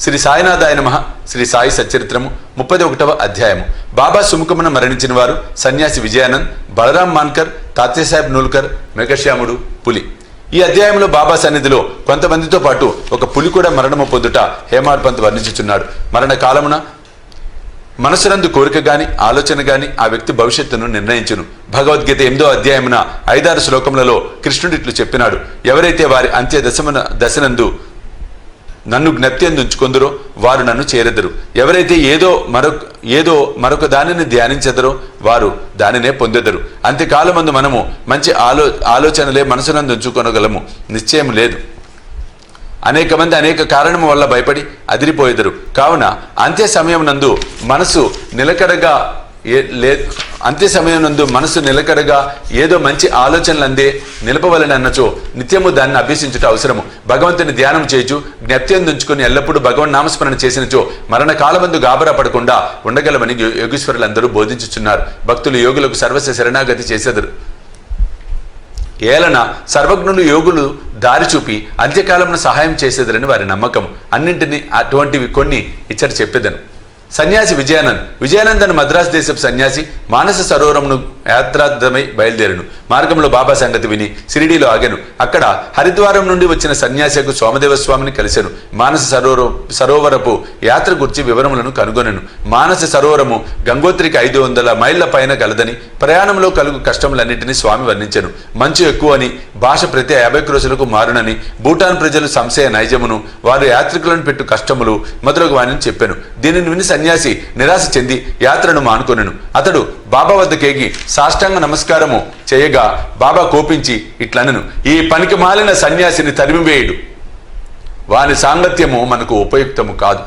శ్రీ సాయినాథాయ నమః. శ్రీ సాయి సచ్చరిత్రము 31వ అధ్యాయము. బాబా సుముఖమున మరణించిన వారు సన్యాసి విజయానంద్, బలరాం మాన్కర్, తాత్యాసాహెబ్ నూల్కర్, మెఘశ్యాముడు, పులి. ఈ అధ్యాయంలో బాబా సన్నిధిలో కొంతమందితో పాటు ఒక పులి కూడా మరణము పొందుట హేమాడ్ పంత్ వర్ణించుచున్నాడు. మరణ కాలమున మనసునందు కోరిక గాని ఆలోచన గాని ఆ వ్యక్తి భవిష్యత్తును నిర్ణయించును. భగవద్గీత 8వ అధ్యాయమున 5-6 శ్లోకములలో కృష్ణుడు ఇట్లు చెప్పినాడు: ఎవరైతే వారి అంత్య దశనందు నన్ను జ్ఞప్తి ఉంచుకొందరో వారు నన్ను చేరెదరు. ఎవరైతే ఏదో మరొక దానిని ధ్యానించెదరో వారు దానినే పొందెదరు. అంత్యకాలమందు మనము మంచి ఆలోచనలే మనసునందు ఉంచుకొనగలము, నిశ్చయం లేదు. అనేక మంది అనేక కారణము వల్ల భయపడి అదిరిపోయేదరు. కావున అంత్య సమయం నందు మనసు నిలకడగా ఏదో మంచి ఆలోచనలు అందే నిలపవలని అన్నచో నిత్యము దాన్ని అభ్యసించుట అవసరము. భగవంతుని ధ్యానం చేయుచు జ్ఞప్తి ఉంచుకొని ఎల్లప్పుడూ భగవన్ నామస్మరణ చేసినచో మరణ కాలమందు గాబరా పడకుండా ఉండగలమని యోగీశ్వరులందరూ బోధించుచున్నారు. భక్తులు యోగులకు సర్వస్వ శరణాగతి చేసేదరు. ఏలన సర్వజ్ఞులు యోగులు దారి చూపి అంత్యకాలమును సహాయం చేసేదరని వారి నమ్మకం. అన్నింటినీ అటువంటివి కొన్ని ఇచ్చట చెప్పేదను. సన్యాసి విజయానంద్ అని మద్రాసు దేశపు సన్యాసి మానస సరోవరమును యాత్రార్థమై బయలుదేరను. మార్గంలో బాబా సంగతి విని షిరిడీలో ఆగెను. అక్కడ హరిద్వారం నుండి వచ్చిన సన్యాసికు సోమదేవస్వామిని కలిసెను. మానస సరోవరపు యాత్ర గురించి వివరములను కనుగొనెను. మానస సరోవరము గంగోత్రికి 500 మైళ్ళ పైన గలదని, ప్రయాణంలో కలుగు కష్టములన్నింటినీ స్వామి వర్ణించెను. మంచు ఎక్కువని, భాష ప్రతి 50 క్రోసులకు మారునని, భూటాన్ ప్రజలు సంశయ నైజమును, వారు యాత్రికులను పెట్టు కష్టములు మొదలగు వాణిని చెప్పాను. దీనిని విని సన్యాసి నిరాశ చెంది యాత్రను మానుకొనెను. అతడు బాబా వద్దకేగి సాష్టాంగ నమస్కారము చేయగా బాబా కోపించి ఇట్లనెను: ఈ పనికి మాలిన సన్యాసిని తరిమివేయుడు, వాని సాంగత్యము మనకు ఉపయుక్తము కాదు.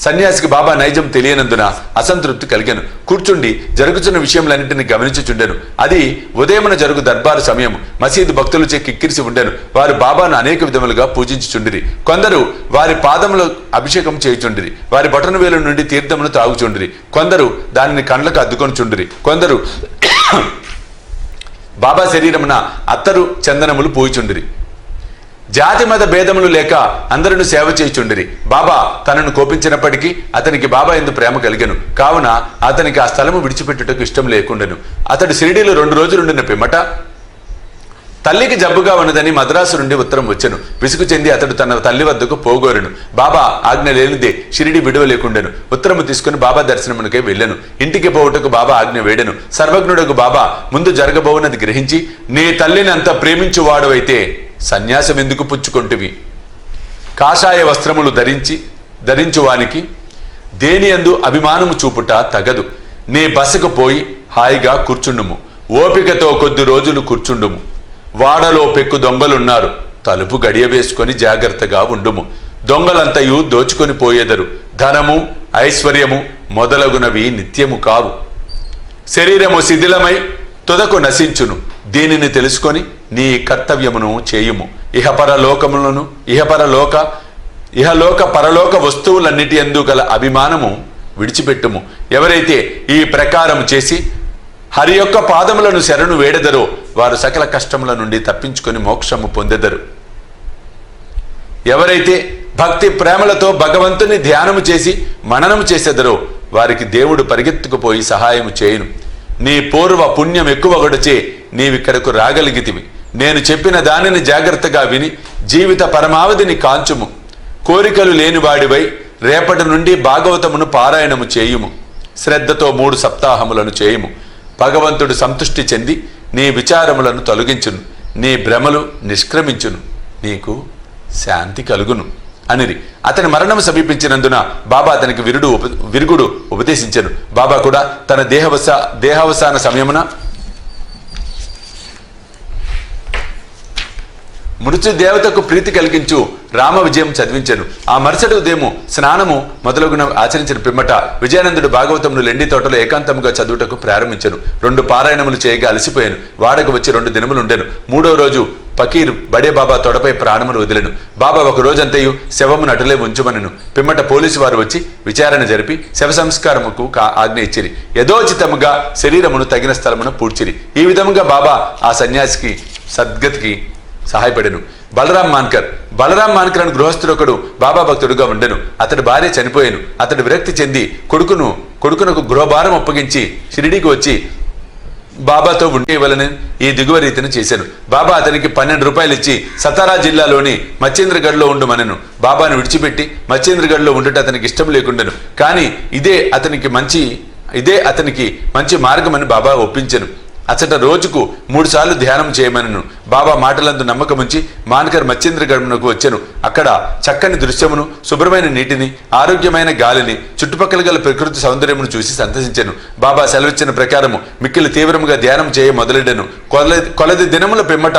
సన్యాసికి బాబా నైజం తెలియనందున అసంతృప్తి కలిగాను. కూర్చుండి జరుగుతున్న విషయములన్నింటినీ గమనించుచుండెను. అది ఉదయమున జరుగు దర్బారు సమయం. మసీదు భక్తులచే కిక్కిరిసి ఉండెను. వారు బాబాను అనేక విధములుగా పూజించుచుండిరి. కొందరు వారి పాదములు అభిషేకం చేయుచుండిరి. వారి బొటన వేలు నుండి తీర్థమును తాగుచుండిరి. కొందరు దానిని కండ్లకు అద్దుకొనుచుండిరి. కొందరు బాబా శరీరమున అత్తరు చందనములు పూయిచుండిరి. జాతి మత భేదములు లేక అందరిని సేవ చేయుచుండిరి. బాబా తనను కోపించినప్పటికీ అతనికి బాబా యందు ప్రేమ కలిగెను. కావున అతనికి ఆ స్థలము విడిచిపెట్టుటకు ఇష్టం లేకుండెను. అతడు షిరిడీలో 2 రోజులుండిన పిమ్మట తల్లికి జబ్బుగా ఉన్నదని మద్రాసు నుండి ఉత్తరం వచ్చెను. విసుగు చెంది అతడు తన తల్లి వద్దకు పోగోరెను. బాబా ఆజ్ఞ లేనిదే షిరిడి విడువలేకుండెను. ఉత్తరము తీసుకుని బాబా దర్శనమునకై వెళ్ళెను. ఇంటికి పోవుటకు బాబా ఆజ్ఞ వేడెను. సర్వజ్ఞుడకు బాబా ముందు జరగబోవునది గ్రహించి, నీ తల్లిని అంత ప్రేమించువాడవైతే సన్యాసం ఎందుకు పుచ్చుకొంటివి? కాషాయ వస్త్రములు ధరించువానికి దేని యందు అభిమానము చూపుట తగదు. నీ బసకు పోయి హాయిగా కూర్చుండుము. ఓపికతో కొద్ది రోజులు కూర్చుండుము. వాడలో పెక్కు దొంగలున్నారు. తలుపు గడియ వేసుకొని జాగ్రత్తగా ఉండుము. దొంగలంతయు దోచుకొని పోయేదరు. ధనము ఐశ్వర్యము మొదలగునవి నిత్యము కావు. శరీరము శిథిలమై తుదకు నశించును. దీనిని తెలుసుకొని నీ కర్తవ్యమును చేయుము. ఇహలోక పరలోక వస్తువులన్నిటి యందు గల అభిమానము విడిచిపెట్టుము. ఎవరైతే ఈ ప్రకారం చేసి హరి యొక్క పాదములను శరణు వేడెదరో వారు సకల కష్టముల నుండి తప్పించుకొని మోక్షము పొందెదరు. ఎవరైతే భక్తి ప్రేమలతో భగవంతుని ధ్యానము చేసి మననము చేసెదరో వారికి దేవుడు పరిగెత్తుకుపోయి సహాయము చేయును. నీ పూర్వ పుణ్యం ఎక్కువగొడచే నీవిక్కడకు రాగలిగితివి. నేను చెప్పిన దానిని జాగ్రత్తగా విని జీవిత పరమావధిని కాంచుము. కోరికలు లేనివాడివై రేపటి నుండి భాగవతమును పారాయణము చేయుము. శ్రద్ధతో 3 సప్తాహములను చేయుము. భగవంతుడు సంతుష్టి చెంది నీ విచారములను తొలగించును. నీ భ్రమలు నిష్క్రమించును. నీకు శాంతి కలుగును అనిరి. అతని మరణం సమీపించినందున బాబా అతనికి విరుగుడు ఉపదేశించెను. బాబా కూడా తన దేహావసాన సమయమున మృత్యు దేవతకు ప్రీతి కలిగించు రామ విజయం చదివించెను. ఆ మరుసటి ఉదయము స్నానము మొదలగున ఆచరించిన పిమ్మట విజయానందుడు భాగవతమును లెండి తోటలో ఏకాంతముగా చదువుటకు ప్రారంభించెను. 2 పారాయణములు చేయగా అలసిపోయాను. వాడకు వచ్చి 2 దినములు ఉండెను. 3వ రోజు ఫకీర్ బడే బాబా తొడపై ప్రాణమును వదిలెను. బాబా ఒక రోజంతయు శవమును అటులే ఉంచుమనెను. పిమ్మట పోలీసు వారు వచ్చి విచారణ జరిపి శవ సంస్కారముకు ఆజ్ఞ ఇచ్చిరి. యథోచితముగా శరీరమును తగిన స్థలమును పూడ్చిరి. ఈ విధముగా బాబా ఆ సన్యాసికి సద్గతికి సహాయపడెను. బలరాం మాన్కర్ అని గృహస్థుడు ఒకడు బాబా భక్తుడుగా ఉండెను. అతడి భార్య చనిపోయాను. అతడు విరక్తి చెంది కొడుకునకు గృహభారం అప్పగించి షిరిడీకి వచ్చి బాబాతో ఉండే వలన ఈ దిగువ రీతిని చేశాను. బాబా అతనికి 12 రూపాయలు ఇచ్చి సతారా జిల్లాలోని మచ్చేంద్రగఢ్లో ఉండమనెను. బాబాను విడిచిపెట్టి మచ్చేంద్రగఢ్లో ఉండుట అతనికి ఇష్టం లేకుండెను. కానీ ఇదే అతనికి మంచి మార్గమని బాబా ఒప్పించెను. అచట రోజుకు 3 సార్లు ధ్యానం చేయమనను. బాబా మాటలందు నమ్మకముంచి మాన్కర్ మచ్చేంద్రగఢ్నకు వచ్చెను. అక్కడ చక్కని దృశ్యమును, శుభ్రమైన నీటిని, ఆరోగ్యమైన గాలిని, చుట్టుపక్కల గల ప్రకృతి సౌందర్యమును చూసి సంతసించెను. బాబా సెలవిచ్చిన ప్రకారము మిక్కిలి తీవ్రముగా ధ్యానం చేయ మొదలెడెను. కొలది దినముల పిమ్మట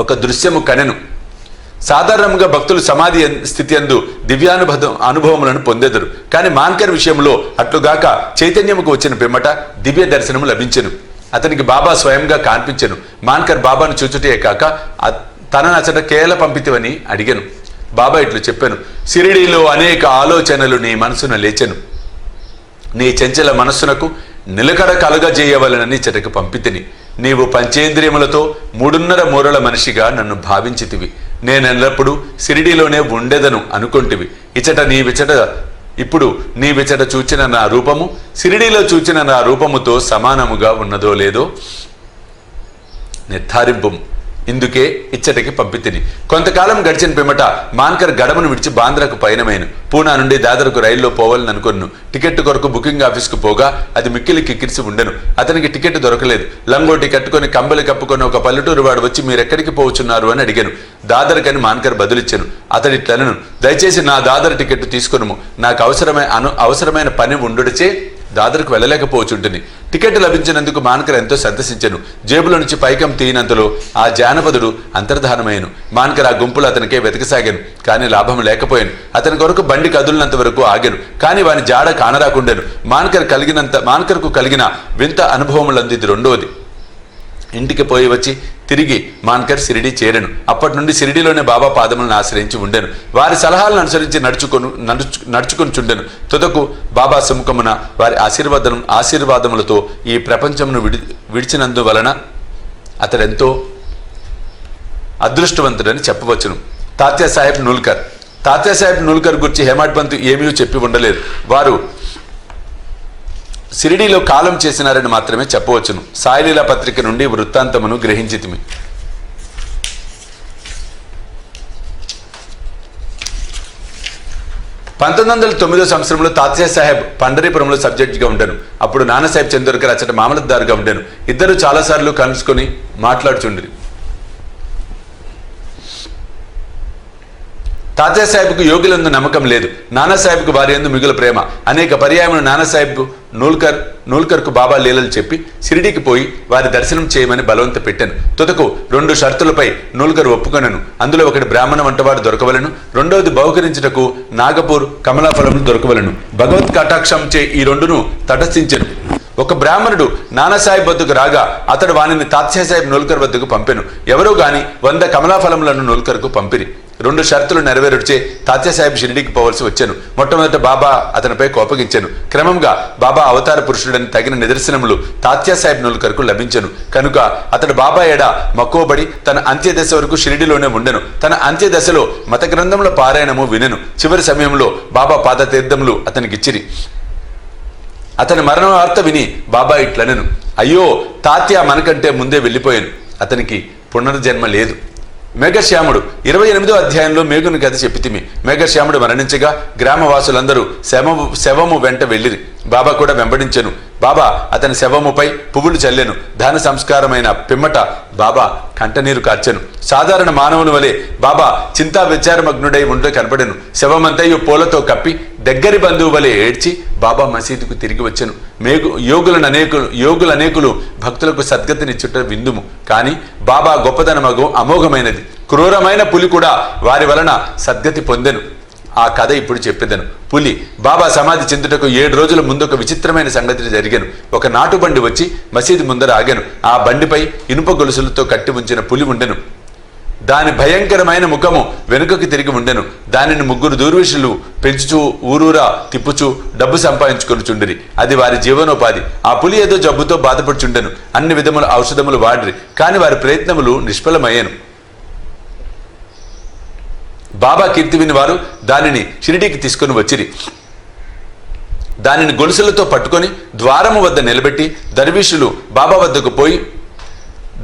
ఒక దృశ్యము కనెను. సాధారణంగా భక్తులు సమాధి స్థితి యందు అనుభవములను పొందెదరు. కానీ మాన్కర్ విషయంలో అట్లుగాక చైతన్యముకు వచ్చిన పిమ్మట దివ్య దర్శనము లభించెను. అతనికి బాబా స్వయంగా కాన్పించెను. మాన్కర్ బాబాను చూచుటే కాక తనను అచట కేల పంపితివని అడిగెను. బాబా ఇట్లు చెప్పాను, షిరిడీలో అనేక ఆలోచనలు నీ మనసున లేచెను. నీ చంచల మనస్సునకు నిలకడ కలుగజేయవలనని ఇచ్చటకు పంపితిని. నీవు పంచేంద్రియములతో 3.5 మూరల మనిషిగా నన్ను భావించితివి. నేనెల్లప్పుడూ షిరిడీలోనే ఉండేదను అనుకుంటివి. ఇప్పుడు నీవిచట చూచిన నా రూపము షిరిడీలో చూచిన నా రూపముతో సమానముగా ఉన్నదో లేదో నిర్ధారింపు. ఇందుకే ఇచ్చటికి పంపితిని. కొంతకాలం గడిచిన పిమ్మట మాన్కర్ గడమను విడిచి బాంద్రాకు పయనమైన. పూనా నుండి దాదరకు రైల్లో పోవాలని అనుకున్నాను. టికెట్ కొరకు బుకింగ్ ఆఫీస్కు పోగా అది మిక్కిలి కిక్కిరిసి ఉండెను. అతనికి టికెట్ దొరకలేదు. లంగోటి కట్టుకొని కంబలి కప్పుకొని ఒక పల్లెటూరు వాడు వచ్చి మీరెక్కడికి పోవచ్చున్నారు అని అడిగాను. దాదర్కని మాన్కర్ బదులిచ్చాను. అతడిట్లను, దయచేసి నా దాదర్ టికెట్ తీసుకొనుము. నాకు అవసరమైన పని ఉండుడిచే దాదర్కు వెళ్ళలేకపోవచ్చుంటుంది. టికెట్ లభించినందుకు మాన్కర్ ఎంతో సంతసించెను. జేబులో నుంచి పైకం తీయనంతలో ఆ జానపదుడు అంతర్ధానమయ్యను. మాన్కర్ ఆ గుంపులు అతనికే వెతకసాగాను. కానీ లాభం లేకపోయాను. అతని కొరకు బండి కదులినంత వరకు ఆగాను. కానీ వాని జాడ కానరాకుండాను. మాన్కర్కు కలిగిన వింత అనుభవములందు ఇది రెండోది. ఇంటికి పోయి వచ్చి తిరిగి మాన్కర్ షిరిడీ చేరెను. అప్పటి నుండి షిరిడీలోనే బాబా పాదములను ఆశ్రయించి ఉండెను. వారి సలహాలను అనుసరించి నడుచుకొని చుండెను. తుదకు బాబా సముఖమున వారి ఆశీర్వాదములతో ఈ ప్రపంచమును విడిచినందువలన అతడెంతో అదృష్టవంతుడని చెప్పవచ్చును. తాత్యాసాహెబ్ నూల్కర్ గురించి హేమాడ్ పంత్ ఏమీ చెప్పి ఉండలేదు. వారు షిరిడీలో కాలం చేసినారని మాత్రమే చెప్పవచ్చును. సాయిలీలా పత్రిక నుండి వృత్తాంతమును గ్రహించితిమి. 1909 సంవత్సరంలో తాత్యాసాహెబ్ పండరీపురంలో సబ్జెక్ట్గా ఉండెను. అప్పుడు నానాసాహెబ్ చందోర్కర్ అచ్చట మామలత్దారుగా ఉండెను. ఇద్దరు చాలాసార్లు కలుసుకొని మాట్లాడుచుండ్రి. తాత్యాసాహెబ్కు యోగులందు నమ్మకం లేదు. నానాసాహెబ్కు వారి యందు మిగుల ప్రేమ. అనేక పర్యాయములు నానాసాహెబ్ నూల్కర్కు బాబా లీలలు చెప్పి షిరిడీకి పోయి వారి దర్శనం చేయమని బలవంత పెట్టాను. తుదకు 2 షరతులపై నూల్కర్ ఒప్పుకొనను. అందులో ఒకటి బ్రాహ్మణ వంటవాడు దొరకవలను, రెండవది బహుకరించుటకు నాగపూర్ కమలాఫలములు దొరకవలను. భగవత్ కటాక్షంచే ఈ 2ను తటస్థించెను. ఒక బ్రాహ్మణుడు నానాసాహెబ్ వద్దకు రాగా అతడు వానిని తాత్యాసాహెబ్ నూల్కర్ వద్దకు పంపెను. ఎవరో గాని 100 కమలాఫలములను నూల్కర్కు పంపిరి. 2 షరతులు నెరవేరుచే తాత్యాసాహెబ్ షిరిడీకి పోవలసి వచ్చాను. మొట్టమొదట బాబా అతనిపై కోపగించాను. క్రమంగా బాబా అవతార పురుషుడని తగిన నిదర్శనములు తాత్యాసాహెబ్ నూల్కర్కు లభించను. కనుక అతడు బాబా ఎడ మక్కువబడి తన అంత్యదశ వరకు షిరిడీలోనే ఉండెను. తన అంత్యదశలో మత గ్రంథముల పారాయణము వినెను. చివరి సమయంలో బాబా పాదతీర్థములు అతనికిచ్చిరి. అతని మరణ వార్త విని బాబా ఇట్లనెను, అయ్యో తాత్య మనకంటే ముందే వెళ్ళిపోయాను. అతనికి పునర్జన్మ లేదు. మేఘశ్యాముడు 28వ అధ్యాయంలో మేఘుని కథ చెప్పితిమి. మేఘశ్యాముడు మరణించగా గ్రామవాసులందరూ శవము వెంట వెళ్ళిరి. బాబా కూడా వెంబడించెను. బాబా అతని శవముపై పువ్వులు చల్లెను. దాన సంస్కారమైన పిమ్మట బాబా కంటనీరు కార్చెను. సాధారణ మానవుని వలె బాబా చింతా విచారమగ్నుడై ఉండే కనపడెను. శవమంతయు పూలతో కప్పి దగ్గరి బంధువు వలె ఏడ్చి బాబా మసీదుకు తిరిగి వచ్చెను. యోగులనేకులు భక్తులకు సద్గతినిచ్చుట విందుము. కానీ బాబా గొప్పదనమగు అమోఘమైనది. క్రూరమైన పులి కూడా వారి వలన సద్గతి పొందెను. ఆ కథ ఇప్పుడు చెప్పేదను. పులి బాబా సమాధి చెందుటకు 7 రోజుల ముందు ఒక విచిత్రమైన సంగతి జరిగాను. ఒక నాటు బండి వచ్చి మసీదు ముందర ఆగాను. ఆ బండిపై ఇనుప గొలుసులతో కట్టి ఉంచిన పులి ఉండెను. దాని భయంకరమైన ముఖము వెనుకకి తిరిగి ఉండెను. దానిని 3 దూర్విషులు పెంచుచూ ఊరూరా తిప్పుచూ డబ్బు సంపాదించుకొనుచుండిరి. అది వారి జీవనోపాధి. ఆ పులి ఏదో జబ్బుతో బాధపడుచుండెను. అన్ని విధముల ఔషధములు వాడిరి. కాని వారి ప్రయత్నములు నిష్ఫలమయ్యాను. బాబా కీర్తి విని వారు దానిని షిరిడీకి తీసుకుని వచ్చిరి. దానిని గొలుసులతో పట్టుకొని ద్వారము వద్ద నిలబెట్టి దర్వీషులు బాబా వద్దకు పోయి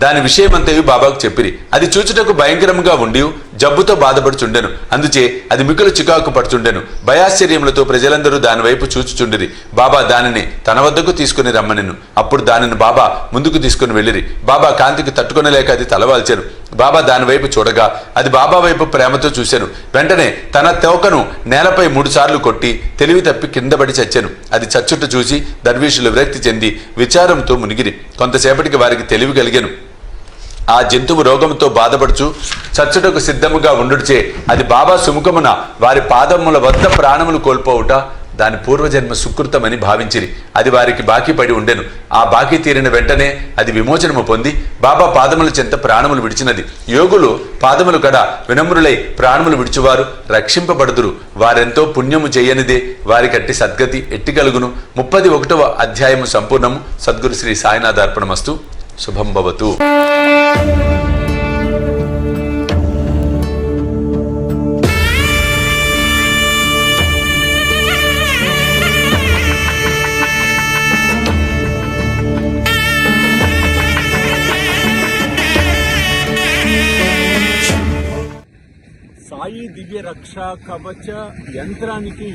దాని విషయమంతయు బాబాకు చెప్పిరి. అది చూచుటకు భయంకరంగా ఉండి జబ్బుతో బాధపడుచుండెను. అందుచే అది మిగులు చికాకు పడుచుండెను. భయాశ్చర్యములతో ప్రజలందరూ దాని వైపు చూచుచుండిరి. బాబా దానిని తన వద్దకు తీసుకుని రమ్మనెను. అప్పుడు దానిని బాబా ముందుకు తీసుకుని వెళ్ళిరి. బాబా కాంతికి తట్టుకొనలేక అది తలవాల్చెను. బాబా దాని వైపు చూడగా అది బాబా వైపు ప్రేమతో చూశాను. వెంటనే తన తోకను నేలపై 3 సార్లు కొట్టి తెలివి తప్పి కిందపడి చచ్చెను. అది చచ్చుట చూసి దర్వీషులు విరక్తి చెంది విచారంతో మునిగిరి. కొంతసేపటికి వారికి తెలివి కలిగెను. ఆ జంతువు రోగంతో బాధపడుచు చచ్చుటకు సిద్ధముగా ఉండుచే అది బాబా సుముఖమున వారి పాదముల వద్ద ప్రాణములు కోల్పోవుట దాని పూర్వజన్మ సుకృతమని భావించిరి. అది వారికి బాకీ పడి ఉండెను. ఆ బాకీ తీరిన వెంటనే అది విమోచనము పొంది బాబా పాదముల చెంత ప్రాణములు విడిచినది. యోగులు పాదములు కడ వినమ్రులై ప్రాణములు విడిచువారు రక్షింపబడుదురు. వారెంతో పుణ్యము చేయనిదే వారికట్టి సద్గతి ఎట్టి కలుగును. 31వ అధ్యాయము సంపూర్ణము. సద్గురు శ్రీ సాయినాథార్పణమస్తు. శుభం భవతు. సాయి దివ్య రక్ష కవచ యంత్రానికి